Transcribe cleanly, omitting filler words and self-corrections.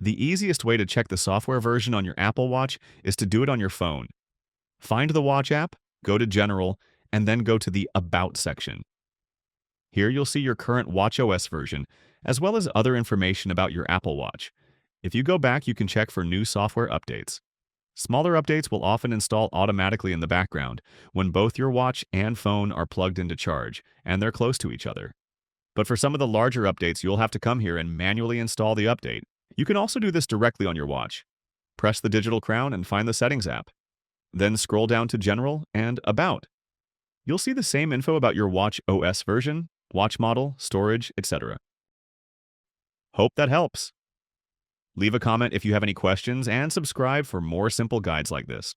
The easiest way to check the software version on your Apple Watch is to do it on your phone. Find the Watch app, go to General, and then go to the About section. Here you'll see your current watchOS version, as well as other information about your Apple Watch. If you go back, you can check for new software updates. Smaller updates will often install automatically in the background when both your watch and phone are plugged into charge and they're close to each other. But for some of the larger updates, you'll have to come here and manually install the update. You can also do this directly on your watch. Press the digital crown and find the Settings app. Then scroll down to General and About. You'll see the same info about your watch OS version, watch model, storage, etc. Hope that helps. Leave a comment if you have any questions and subscribe for more simple guides like this.